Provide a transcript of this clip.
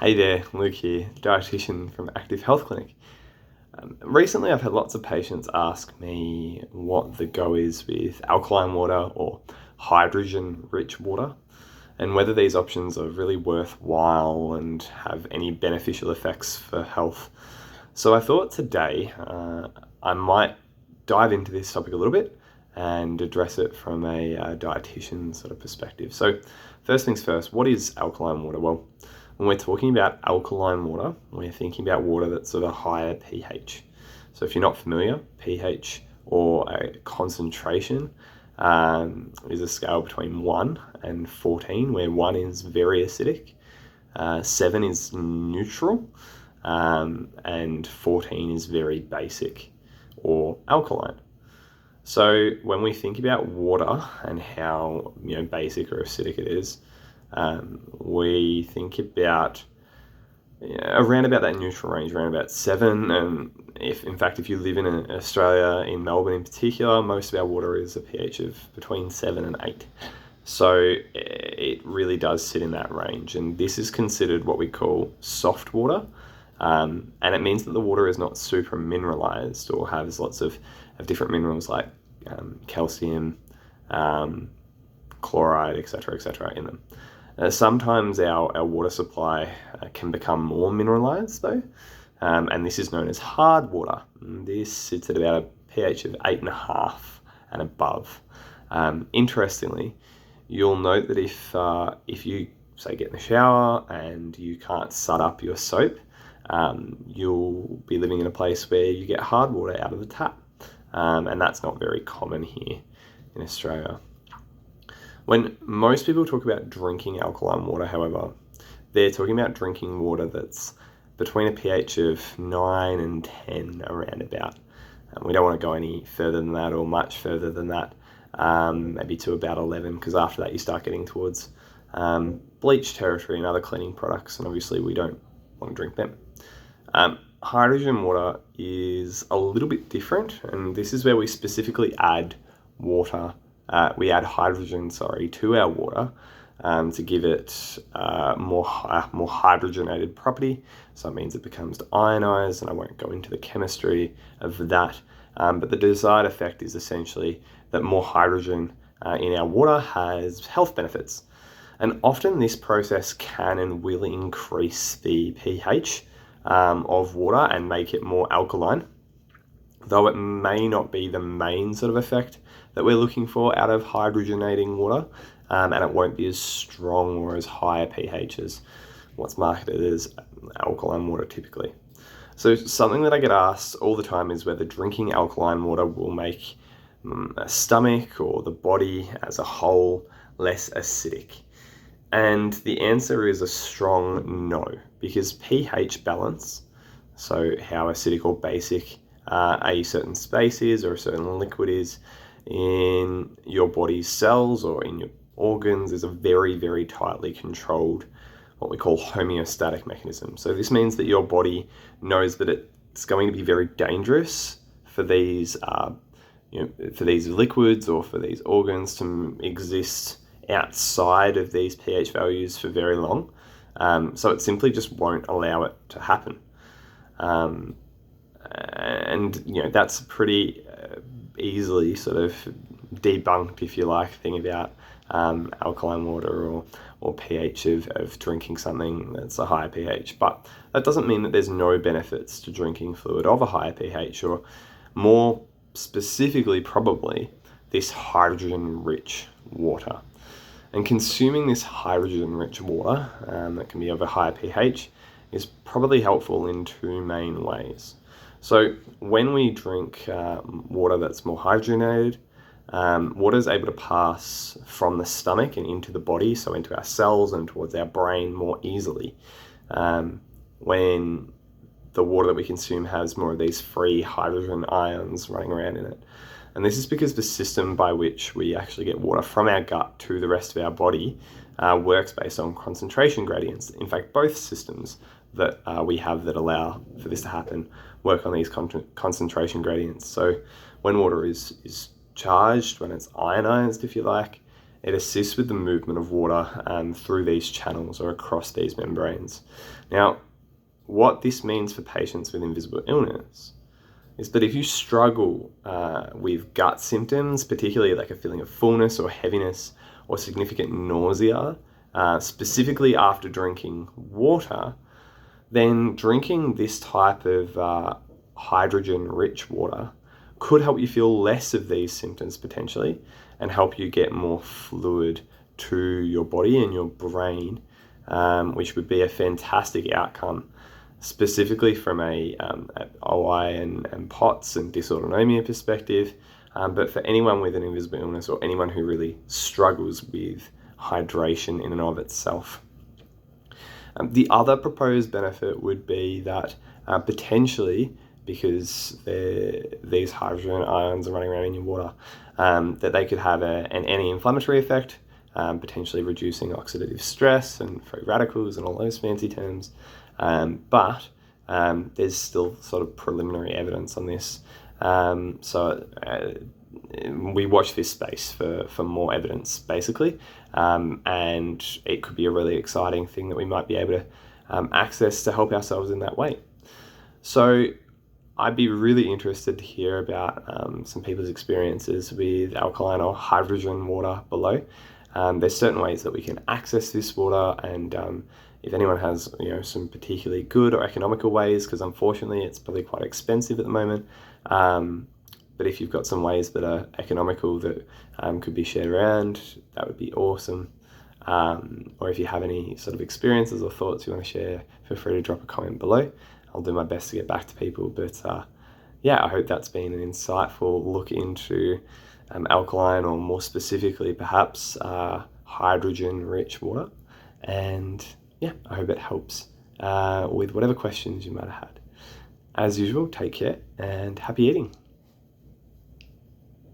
Hey there, Luke here, dietitian from Active Health Clinic. Recently I've had lots of patients ask me what the go is with alkaline water or hydrogen-rich water, and whether these options are really worthwhile and have any beneficial effects for health. So I thought today I might dive into this topic a little bit and address it from a dietitian sort of perspective. So first things first, what is alkaline water? Well, when we're talking about alkaline water, we're thinking about water that's of a higher pH. So if you're not familiar, pH or a concentration is a scale between 1 and 14, where 1 is very acidic, 7 is neutral, and 14 is very basic or alkaline. So when we think about water and how basic or acidic it is, we think about around about that neutral range, around about 7. And if you live in Australia, in Melbourne in particular, most of our water is a pH of between 7 and 8. So it really does sit in that range, and this is considered what we call soft water. And it means that the water is not super mineralized or has lots of different minerals like calcium, chloride, etc., in them. Sometimes our water supply can become more mineralized though, and this is known as hard water. This sits at about a pH of 8.5 and above. Interestingly, you'll note that if you say get in the shower and you can't sud up your soap, you'll be living in a place where you get hard water out of the tap, and that's not very common here in Australia. When most people talk about drinking alkaline water, however, they're talking about drinking water that's between a pH of 9 and 10 around about. We don't want to go any further than that or much further than that, maybe to about 11, because after that you start getting towards bleach territory and other cleaning products, and obviously we don't want to drink them. Hydrogen water is a little bit different, and this is where we specifically add water. We add hydrogen, to our water to give it more hydrogenated property. So it means it becomes ionized, and I won't go into the chemistry of that. But the desired effect is essentially that more hydrogen in our water has health benefits. And often this process can and will increase the pH of water and make it more alkaline, though it may not be the main sort of effect that we're looking for out of hydrogenating water, and it won't be as strong or as high a pH as what's marketed as alkaline water typically. So something that I get asked all the time is whether drinking alkaline water will make a stomach or the body as a whole less acidic. And the answer is a strong no, because pH balance, so how acidic or basic a certain space is or a certain liquid is in your body's cells or in your organs, is a very, very tightly controlled, what we call homeostatic mechanism. So this means that your body knows that it's going to be very dangerous for these for these liquids or for these organs to exist outside of these pH values for very long. So it simply just won't allow it to happen. And that's pretty easily sort of debunked, if you like, thing about alkaline water or pH of drinking something that's a higher pH. But that doesn't mean that there's no benefits to drinking fluid of a higher pH, or more specifically probably this hydrogen-rich water. And consuming this hydrogen-rich water that can be of a higher pH is probably helpful in two main ways. So when we drink water that's more hydrogenated, water is able to pass from the stomach and into the body, so into our cells and towards our brain more easily. When the water that we consume has more of these free hydrogen ions running around in it. And this is because the system by which we actually get water from our gut to the rest of our body works based on concentration gradients. In fact, both systems that we have that allow for this to happen work on these concentration gradients. So when water is charged, when it's ionized, if you like, it assists with the movement of water through these channels or across these membranes. Now, what this means for patients with invisible illness is that if you struggle with gut symptoms, particularly like a feeling of fullness or heaviness or significant nausea, specifically after drinking water, then drinking this type of hydrogen-rich water could help you feel less of these symptoms potentially and help you get more fluid to your body and your brain, which would be a fantastic outcome, specifically from a OI and POTS and dysautonomia perspective, but for anyone with an invisible illness or anyone who really struggles with hydration in and of itself. The other proposed benefit would be that potentially, because these hydrogen ions are running around in your water, that they could have an anti-inflammatory effect, potentially reducing oxidative stress and free radicals and all those fancy terms. But there's still sort of preliminary evidence on this. So we watch this space for more evidence, basically. And it could be a really exciting thing that we might be able to access to help ourselves in that way. So I'd be really interested to hear about some people's experiences with alkaline or hydrogen water below. There's certain ways that we can access this water, and if anyone has some particularly good or economical ways, because unfortunately it's probably quite expensive at the moment, but if you've got some ways that are economical that could be shared around, that would be awesome. Or if you have any sort of experiences or thoughts you want to share, feel free to drop a comment below. I'll do my best to get back to people, but yeah, I hope that's been an insightful look into alkaline, or more specifically perhaps hydrogen-rich water. And yeah, I hope it helps with whatever questions you might have had. As usual, take care and happy eating.